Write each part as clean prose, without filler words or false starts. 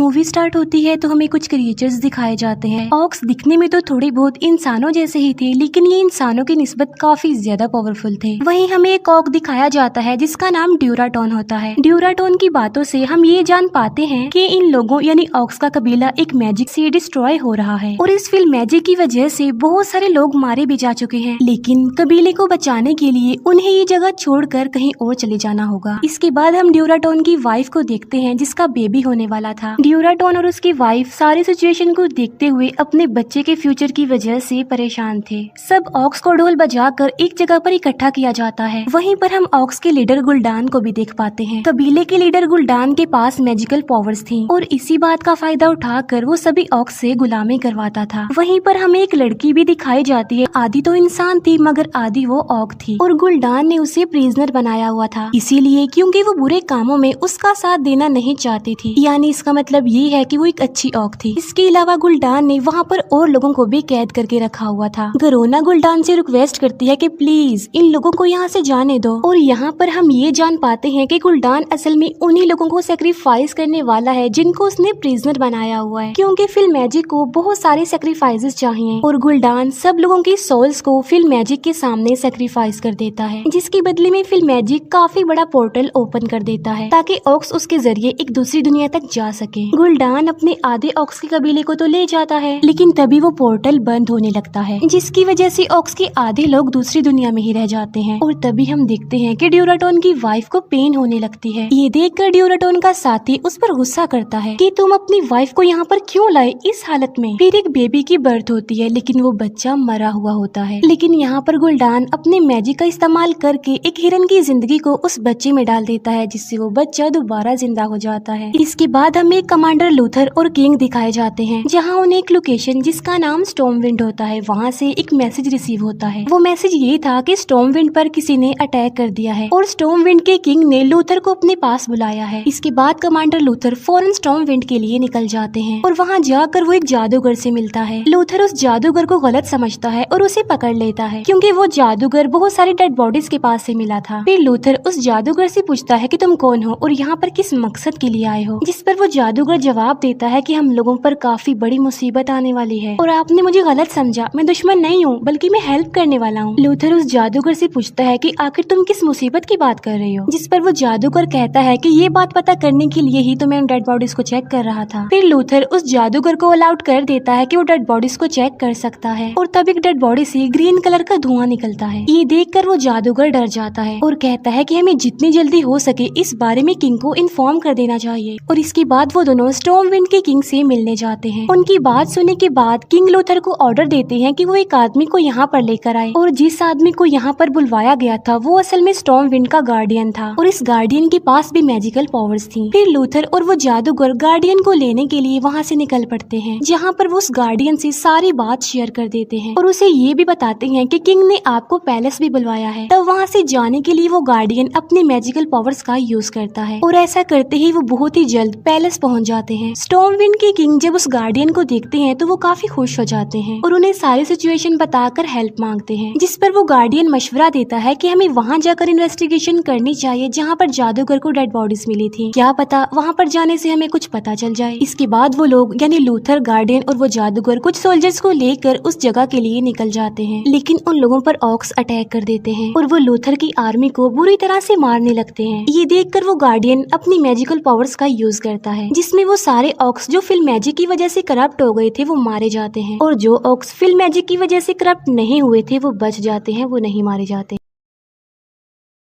Movie start होती है तो हमें कुछ क्रिएचर्स दिखाए जाते हैं। ऑक्स दिखने में तो थोड़े बहुत इंसानों जैसे ही थे, लेकिन ये इंसानों की निस्बत काफी ज्यादा पावरफुल थे। वहीं हमें एक ऑक दिखाया जाता है जिसका नाम ड्यूराटोन होता है। ड्यूराटोन की बातों से हम ये जान पाते हैं कि इन लोगों यानी ऑक्स का कबीला एक मैजिक से डिस्ट्रॉय हो रहा है और इस फिल्म मैजिक की वजह से बहुत सारे लोग मारे भी जा चुके हैं, लेकिन कबीले को बचाने के लिए उन्हें ये जगह छोड़कर कहीं और चले जाना होगा। इसके बाद हम ड्यूराटोन की वाइफ को देखते हैं जिसका बेबी होने वाला था। ड्यूराटोन और उसकी वाइफ सारी सिचुएशन को देखते हुए अपने बच्चे के फ्यूचर की वजह से परेशान थे। सब ऑक्स को ढोल बजाकर एक जगह पर इकट्ठा किया जाता है। वहीं पर हम ऑक्स के लीडर गुल्डान को भी देख पाते हैं। कबीले के लीडर गुल्डान के पास मैजिकल पावर्स थी और इसी बात का फायदा उठाकर वो सभी ऑक्स से गुलामी करवाता था। वहीं पर हमें एक लड़की भी दिखाई जाती है। आधी तो इंसान थी मगर आधी वो ऑक थी और गुल्डान ने उसे प्रिजनर बनाया हुआ था, इसीलिए क्योंकि वो बुरे कामों में उसका साथ देना नहीं चाहती थी। यानी इसका मतलब ये है कि वो एक अच्छी ऑक थी। इसके अलावा गुल्डान ने वहाँ पर और लोगों को भी कैद करके रखा हुआ था। गरोना गुल्डान से रिक्वेस्ट करती है कि प्लीज इन लोगों को यहाँ से जाने दो और यहाँ पर हम ये जान पाते हैं कि गुल्डान असल में उन्हीं लोगों को सेक्रीफाइस करने वाला है जिनको उसने प्रिजनर बनाया हुआ है, क्योंकि फिल्म मैजिक को बहुत सारे सेक्रीफाइसेस चाहिए और गुल्डान सब लोगों की सोल्स को फिल्म मैजिक के सामने सेक्रीफाइस कर देता है, जिसके बदले में फिल्म मैजिक काफी बड़ा पोर्टल ओपन कर देता है ताकि ऑक्स उसके जरिए एक दूसरी दुनिया तक जा सके। गुल्डान अपने आधे ऑक्स के कबीले को तो ले जाता है, लेकिन तभी वो पोर्टल बंद होने लगता है, जिसकी वजह से ऑक्स के आधे लोग दूसरी दुनिया में ही रह जाते हैं। और तभी हम देखते हैं कि ड्यूराटोन की वाइफ को पेन होने लगती है। ये देखकर ड्यूराटोन का साथी उस पर गुस्सा करता है कि तुम अपनी वाइफ को यहाँ पर क्यों लाए इस हालत में। फिर एक बेबी की बर्थ होती है, लेकिन वो बच्चा मरा हुआ होता है। लेकिन यहाँ पर गुल्डान अपने मैजिक का इस्तेमाल करके एक हिरन की जिंदगी को उस बच्चे में डाल देता है, जिससे वो बच्चा दोबारा जिंदा हो जाता है। इसके बाद हमें कमांडर लूथर और किंग दिखाए जाते हैं, जहाँ उन्हें एक लोकेशन जिसका नाम स्टॉर्मविंड होता है वहाँ से एक मैसेज रिसीव होता है। वो मैसेज ये था कि स्टॉर्मविंड पर किसी ने अटैक कर दिया है और स्टॉर्मविंड के किंग ने लूथर को अपने पास बुलाया है। इसके बाद कमांडर लूथर फौरन स्टॉर्मविंड के लिए निकल जाते हैं और वहाँ जाकर वो एक जादूगर से मिलता है। लूथर उस जादूगर को गलत समझता है और उसे पकड़ लेता है, क्योंकि वो जादूगर बहुत सारी डेड बॉडीज के पास से मिला था। फिर लूथर उस जादूगर से पूछता है कि तुम कौन हो और यहाँ पर किस मकसद के लिए आए हो, जिस पर वो जादूगर जवाब देता है कि हम लोगों पर काफी बड़ी मुसीबत आने वाली है और आपने मुझे गलत समझा, मैं दुश्मन नहीं हूँ बल्कि मैं हेल्प करने वाला हूँ। लूथर उस जादूगर से पूछता है कि आखिर तुम किस मुसीबत की बात कर रहे हो, जिस पर वो जादूगर कहता है कि ये बात पता करने के लिए ही तो मैं डेड बॉडीज को चेक कर रहा था। फिर लूथर उस जादूगर को अलाउड कर देता है कि वो डेड बॉडीज को चेक कर सकता है और तब एक डेड बॉडी से ग्रीन कलर का धुआं निकलता है। ये देखकर वो जादूगर डर जाता है और कहता है कि हमें जितनी जल्दी हो सके इस बारे में किंग को इन्फॉर्म कर देना चाहिए। और इसके बाद वो दोनों स्टॉर्मविंड के किंग से मिलने जाते हैं। उनकी बात सुनने के बाद किंग लूथर को ऑर्डर देते हैं कि वो एक आदमी को यहाँ पर लेकर आए और जिस आदमी को यहाँ पर बुलवाया गया था वो असल में स्टॉर्मविंड का गार्डियन था और इस गार्डियन के पास भी मैजिकल पावर्स थी। फिर लूथर और वो जादूगर गार्डियन को लेने के लिए वहाँ से निकल पड़ते हैं, जहाँ पर वो उस गार्डियन से सारी बात शेयर कर देते हैं और उसे ये भी बताते हैं कि किंग ने आपको पैलेस भी बुलवाया है। तब वहाँ से जाने के लिए वो गार्डियन अपने मैजिकल पावर्स का यूज करता है और ऐसा करते ही वो बहुत ही जल्द पैलेस पहुँच जाते हैं। स्टॉर्मविंड के किंग जब उस गार्डियन को देखते हैं तो वो काफी खुश हो जाते हैं और उन्हें सारी सिचुएशन बताकर हेल्प मांगते हैं, जिस पर वो गार्डियन मशवरा देता है कि हमें वहाँ जाकर इन्वेस्टिगेशन करनी चाहिए जहाँ पर जादूगर को डेड बॉडीज मिली थी, क्या पता वहाँ पर जाने से हमें कुछ पता चल जाए। इसके बाद वो लोग यानी लूथर, गार्डियन और वो जादूगर कुछ सोल्जर्स को लेकर उस जगह के लिए निकल जाते हैं, लेकिन उन लोगों पर ऑक्स अटैक कर देते हैं और वो लूथर की आर्मी को बुरी तरह से मारने लगते हैं। ये देखकर वो गार्डियन अपनी मैजिकल पावर्स का यूज करता है, जिसमें वो सारे ऑक्स जो फिल्म मैजिक की वजह से करप्ट हो गए थे वो मारे जाते हैं और जो ऑक्स फिल्म मैजिक की वजह से करप्ट नहीं हुए थे वो बच जाते हैं, वो नहीं मारे जाते।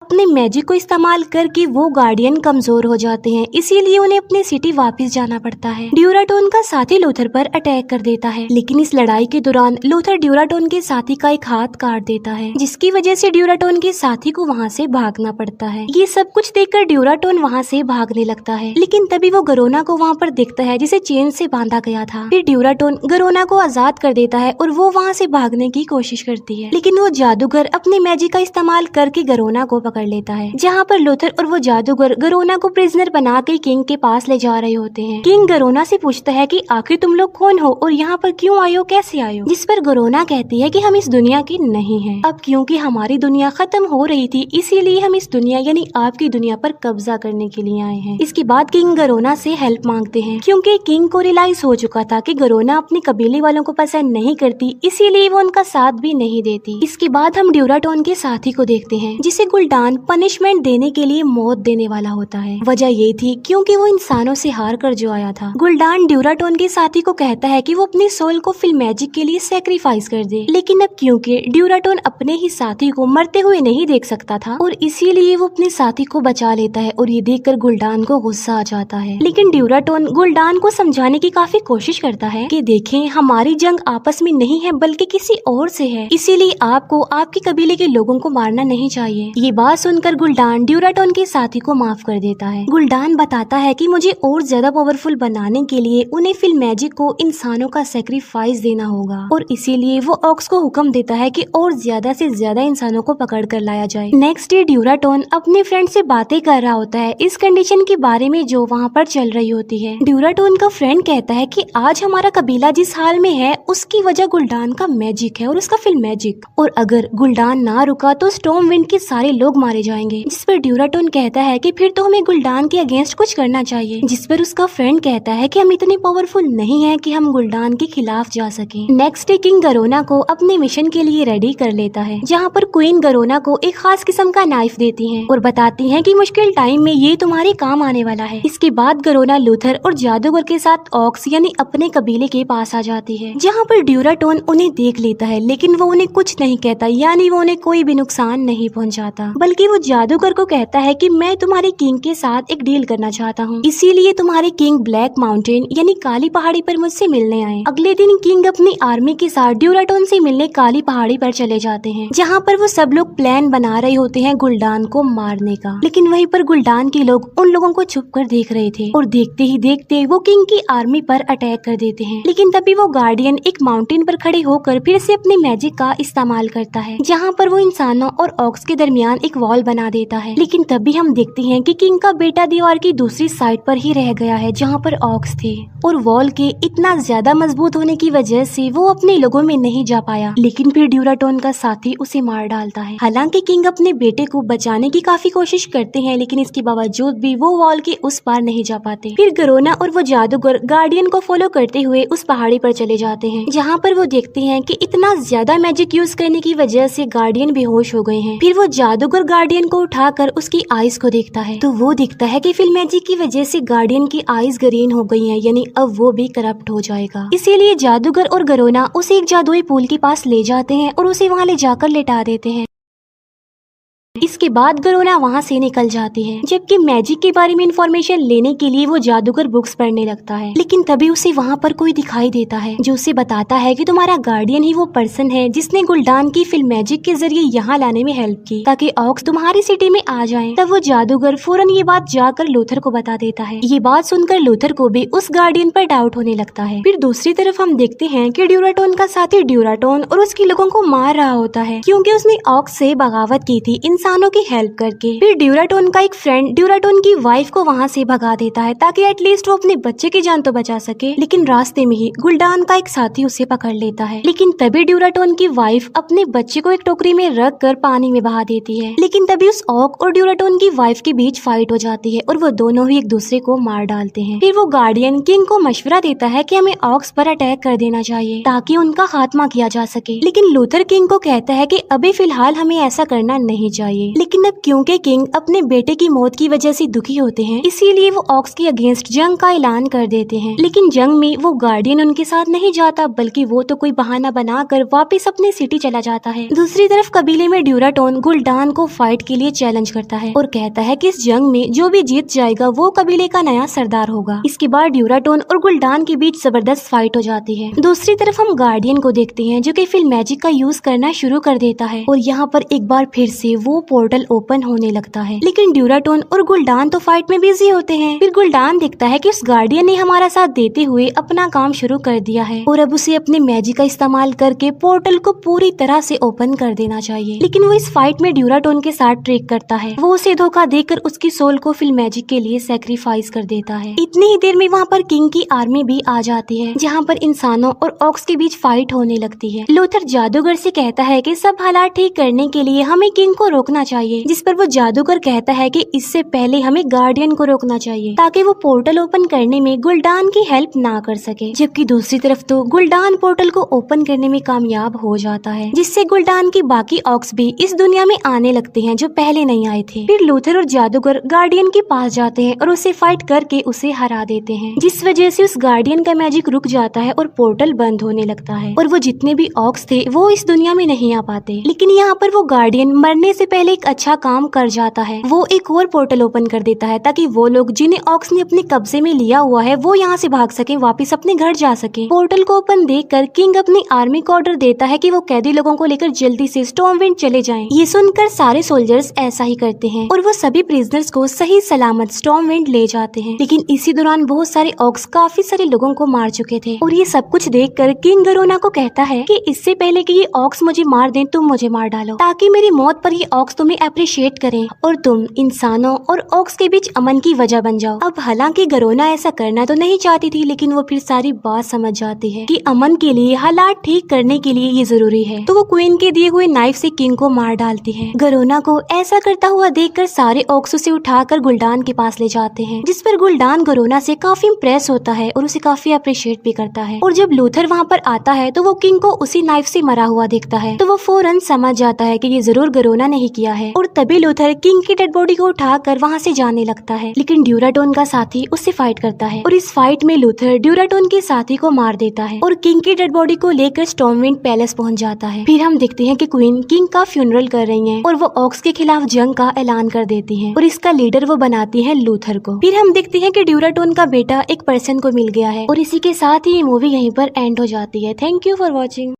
अपने मैजिक को इस्तेमाल करके वो गार्डियन कमजोर हो जाते हैं, इसीलिए उन्हें अपनी सिटी वापस जाना पड़ता है। ड्यूराटोन का साथी लूथर पर अटैक कर देता है, लेकिन इस लड़ाई के दौरान लूथर ड्यूराटोन के साथी का एक हाथ काट देता है, जिसकी वजह से ड्यूराटोन के साथी को वहाँ से भागना पड़ता है। ये सब कुछ देखकर ड्यूराटोन वहाँ से भागने लगता है, लेकिन तभी वो गरोना को वहाँ पर देखता है जिसे चेन से बांधा गया था। फिर ड्यूराटोन गरोना को आजाद कर देता है और वो वहाँ से भागने की कोशिश करती है, लेकिन वो जादूगर अपने मैजिक का इस्तेमाल करके गरोना को पकड़ पकड़ लेता है, जहाँ पर लूथर और वो जादूगर गरोना को प्रिजनर बनाकर किंग के पास ले जा रहे होते हैं। किंग गरोना से पूछता है कि आखिर तुम लोग कौन हो और यहाँ पर क्यों आए हो, कैसे आए हो? जिस पर गरोना कहती है कि हम इस दुनिया के नहीं हैं। अब क्योंकि हमारी दुनिया खत्म हो रही थी, इसीलिए हम इस दुनिया यानी आपकी दुनिया पर कब्जा करने के लिए आए हैं। इसके बाद किंग गरोना से हेल्प मांगते हैं, क्योंकि किंग को रियलाइज हो चुका था कि गरोना अपने कबीले वालों को पसंद नहीं करती, इसीलिए वो उनका साथ भी नहीं देती। इसके बाद हम ड्यूराटोन के साथी को देखते हैं, जिसे गुल्डान पनिशमेंट देने के लिए मौत देने वाला होता है। वजह ये थी क्योंकि वो इंसानों से हार कर जो आया था। गुल्डान ड्यूराटोन के साथी को कहता है कि वो अपनी सोल को फिल्म मैजिक के लिए सेक्रीफाइस कर दे, लेकिन अब क्योंकि ड्यूराटोन अपने ही साथी को मरते हुए नहीं देख सकता था और इसीलिए वो अपने साथी को बचा लेता है और ये देखकर गुल्डान को गुस्सा आ जाता है। लेकिन ड्यूराटोन गुल्डान को समझाने की काफी कोशिश करता है कि देखें, हमारी जंग आपस में नहीं है बल्कि किसी और से है, इसीलिए आपको आपके कबीले के लोगों को मारना नहीं चाहिए। ये बात सुनकर गुल्डान ड्यूराटोन के साथी को माफ कर देता है। गुल्डान बताता है कि मुझे और ज्यादा पावरफुल बनाने के लिए उन्हें फिल्म मैजिक को इंसानों का सेक्रीफाइस देना होगा और इसीलिए वो ऑक्स को हुक्म देता है कि और ज्यादा से ज्यादा इंसानों को पकड़ कर लाया जाए। नेक्स्ट डे ड्यूराटोन अपने फ्रेंड से बातें कर रहा होता है इस कंडीशन के बारे में जो वहाँ पर चल रही होती है। ड्यूराटोन का फ्रेंड कहता है कि आज हमारा कबीला जिस हाल में है उसकी वजह गुल्डान का मैजिक है और उसका फिल्म मैजिक, और अगर गुल्डान ना रुका तो स्टॉर्म विंड के सारे लोग मारे जाएंगे। जिस पर ड्यूराटोन कहता है कि फिर तो हमें गुल्डान के अगेंस्ट कुछ करना चाहिए। जिस पर उसका फ्रेंड कहता है कि हम इतने पावरफुल नहीं है कि हम गुल्डान के खिलाफ जा सकें। नेक्स्ट डे किंग गरोना को अपने मिशन के लिए रेडी कर लेता है, जहाँ पर क्वीन गरोना को एक खास किस्म का नाइफ देती है और बताती है कि मुश्किल टाइम में ये तुम्हारे काम आने वाला है। इसके बाद गरोना लूथर और जादूगर के साथ ऑक्स यानी अपने कबीले के पास आ जाती है, जहाँ पर ड्यूराटोन उन्हें देख लेता है, लेकिन वो उन्हें कुछ नहीं कहता, यानी वो उन्हें कोई भी नुकसान नहीं पहुँचाता, बल्कि वो जादूगर को कहता है कि मैं तुम्हारे किंग के साथ एक डील करना चाहता हूँ, इसीलिए तुम्हारे किंग ब्लैक माउंटेन यानी काली पहाड़ी पर मुझसे मिलने आए। अगले दिन किंग अपनी आर्मी के साथ ड्यूराटोन से मिलने काली पहाड़ी पर चले जाते हैं, जहाँ पर वो सब लोग प्लान बना रहे होते हैं गुल्डान को मारने का। लेकिन वहीं पर गुल्डान के लोग उन लोगों को छुप कर देख रहे थे और देखते ही देखते वो किंग की आर्मी पर अटैक कर देते हैं। लेकिन तभी वो गार्डियन एक माउंटेन पर खड़े होकर फिर से अपने मैजिक का इस्तेमाल करता है, जहाँ पर वो इंसानों और ऑक्स के दरमियान एक वॉल बना देता है। लेकिन तभी हम देखते हैं कि किंग का बेटा दीवार की दूसरी साइड पर ही रह गया है, जहाँ पर ऑक्स थे, और वॉल के इतना ज्यादा मजबूत होने की वजह से वो अपने लोगों में नहीं जा पाया। लेकिन फिर ड्यूराटोन का साथी उसे मार डालता है। हालांकि किंग अपने बेटे को बचाने की काफी कोशिश करते हैं, लेकिन इसके बावजूद भी वो वॉल के उस पार नहीं जा पाते। फिर गरोना और वो जादूगर गार्डियन को फॉलो करते हुए उस पहाड़ी पर चले जाते हैं, जहाँ पर वो देखते हैं कि इतना ज्यादा मैजिक यूज करने की वजह से गार्डियन बेहोश हो गए हैं। फिर वो जादूगर गार्डियन को उठाकर उसकी आईज को देखता है, तो वो दिखता है कि फिल्म मैजिक की वजह से गार्डियन की आईज ग्रीन हो गई हैं, यानी अब वो भी करप्ट हो जाएगा। इसीलिए जादूगर और गरोना उसे एक जादुई पूल के पास ले जाते हैं और उसे वहाँ ले जाकर लेटा देते हैं। इसके बाद गरोना वहाँ से निकल जाती है, जबकि मैजिक के बारे में इंफॉर्मेशन लेने के लिए वो जादूगर बुक्स पढ़ने लगता है। लेकिन तभी उसे वहाँ पर कोई दिखाई देता है जो उसे बताता है कि तुम्हारा गार्डियन ही वो पर्सन है जिसने गुल्डान की फिल्म मैजिक के जरिए यहाँ लाने में हेल्प की ताकि ऑक्स तुम्हारी सिटी में आ जाए। तब वो जादूगर फौरन ये बात जाकर लूथर को बता देता है। ये बात सुनकर लूथर को भी उस गार्डियन पर डाउट होने लगता है। फिर दूसरी तरफ हम देखते हैं कि ड्यूराटोन का साथी ड्यूराटोन और उसके लोगों को मार रहा होता है, क्योंकि उसने ऑक्स से बगावत की थी इंसानों की हेल्प करके। फिर ड्यूराटोन का एक फ्रेंड ड्यूराटोन की वाइफ को वहाँ से भगा देता है ताकि एटलीस्ट वो अपने बच्चे की जान तो बचा सके। लेकिन रास्ते में ही गुल्डान का एक साथी उसे पकड़ लेता है। लेकिन तभी ड्यूराटोन की वाइफ अपने बच्चे को एक टोकरी में रख कर पानी में बहा देती है। लेकिन तभी उस ऑक और ड्यूराटोन की वाइफ के बीच फाइट हो जाती है और वो दोनों ही एक दूसरे को मार डालते हैं। फिर वो गार्डियन किंग को मशवरा देता है कि हमें ऑक्स पर अटैक कर देना चाहिए ताकि उनका खात्मा किया जा सके। लेकिन लूथर किंग को कहता है कि अभी फिलहाल हमें ऐसा करना नहीं चाहिए। लेकिन अब क्योंकि किंग अपने बेटे की मौत की वजह से दुखी होते हैं, इसीलिए वो ऑक्स के अगेंस्ट जंग का ऐलान कर देते हैं। लेकिन जंग में वो गार्डियन उनके साथ नहीं जाता, बल्कि वो तो कोई बहाना बनाकर वापस अपनी सिटी चला जाता है। दूसरी तरफ कबीले में ड्यूराटोन गुल्डान को फाइट के लिए चैलेंज करता है और कहता है कि इस जंग में जो भी जीत जाएगा वो कबीले का नया सरदार होगा। इसके बाद ड्यूराटोन और गुल्डान के बीच जबरदस्त फाइट हो जाती है। दूसरी तरफ हम गार्डियन को देखते हैं जो कि फिल्म मैजिक का यूज करना शुरू कर देता है और यहाँ पर एक बार फिर से वो वो पोर्टल ओपन होने लगता है। लेकिन ड्यूराटोन और गुलडान तो फाइट में बिजी होते हैं। फिर गुलडान दिखता है कि उस गार्डियन ने हमारा साथ देते हुए अपना काम शुरू कर दिया है और अब उसे अपने मैजिक का इस्तेमाल करके पोर्टल को पूरी तरह से ओपन कर देना चाहिए। लेकिन वो इस फाइट में ड्यूराटोन के साथ ट्रिक करता है। वो उसे धोखा देकर उसकी सोल को फिल मैजिक के लिए सैक्रिफाइस कर देता है। इतनी ही देर में वहाँ पर किंग की आर्मी भी आ जाती है, जहाँ पर इंसानों और ऑक्स के बीच फाइट होने लगती है। लूथर जादूगर से कहता है कि सब हालात ठीक करने के लिए हमें किंग को रोकना चाहिए, जिस पर वो जादूगर कहता है कि इससे पहले हमें गार्डियन को रोकना चाहिए ताकि वो पोर्टल ओपन करने में गुलडान की हेल्प ना कर सके। जबकि दूसरी तरफ तो गुलडान पोर्टल को ओपन करने में कामयाब हो जाता है, जिससे गुलडान की बाकी ऑक्स भी इस दुनिया में आने लगते हैं जो पहले नहीं आए थे। फिर लूथर और जादूगर गार्डियन के पास जाते हैं और उसे फाइट करके उसे हरा देते हैं, जिस वजह से उस गार्डियन का मैजिक रुक जाता है और पोर्टल बंद होने लगता है और वो जितने भी ऑक्स थे वो इस दुनिया में नहीं आ पाते। लेकिन यहाँ पर वो गार्डियन मरने से पहले एक अच्छा काम कर जाता है। वो एक और पोर्टल ओपन कर देता है ताकि वो लोग जिन्हें ऑक्स ने अपने कब्जे में लिया हुआ है वो यहाँ से भाग सके, वापस अपने घर जा सके। पोर्टल को ओपन देखकर किंग अपनी आर्मी को ऑर्डर देता है कि वो कैदी लोगों को लेकर जल्दी से स्टॉर्मविंड चले जाएं। ये सुनकर सारे सोल्जर्स ऐसा ही करते हैं और वो सभी प्रिजनर्स को सही सलामत स्टॉर्मविंड ले जाते हैं। लेकिन इसी दौरान बहुत सारे ऑक्स काफी सारे लोगों को मार चुके थे और ये सब कुछ देखकर किंग गरोना को कहता है कि इससे पहले कि ये ऑक्स मुझे मार दें तुम मुझे मार डालो, ताकि मेरी मौत पर ये ऑक्स तुम्हें अप्रिशिएट करें और तुम इंसानों और ऑक्स के बीच अमन की वजह बन जाओ। अब हालांकि गरोना ऐसा करना तो नहीं चाहती थी, लेकिन वो फिर सारी बात समझ जाती है कि अमन के लिए, हालात ठीक करने के लिए ये जरूरी है। तो वो क्वीन के दिए हुए नाइफ से किंग को मार डालती है। गरोना को ऐसा करता हुआ देखकर सारे ऑक्स उसे उठाकर गुलडान के पास ले जाते हैं, जिस पर गुलडान गरोना से काफी इम्प्रेस होता है और उसे काफी अप्रिशिएट भी करता है। और जब लूथर वहाँ पर आता है तो वो किंग को उसी नाइफ से मरा हुआ देखता है, तो वो फौरन समझ जाता है कि ये जरूर गरोना ने ही किया है और तभी लूथर किंग की डेड बॉडी को उठाकर वहाँ से जाने लगता है। लेकिन ड्यूराटोन का साथी उससे फाइट करता है और इस फाइट में लूथर ड्यूराटोन के साथी को मार देता है और किंग की डेड बॉडी को लेकर स्टॉर्मविंड पैलेस पहुँच जाता है। फिर हम देखते हैं कि क्वीन किंग का फ्यूनरल कर रही है और वो ऑक्स के खिलाफ जंग का ऐलान कर देती है और इसका लीडर वो बनाती है लूथर को। फिर हम देखते हैं कि ड्यूराटोन का बेटा एक पर्सन को मिल गया है और इसी के साथ ही ये मूवी यहीं पर एंड हो जाती है। Thank you for watching.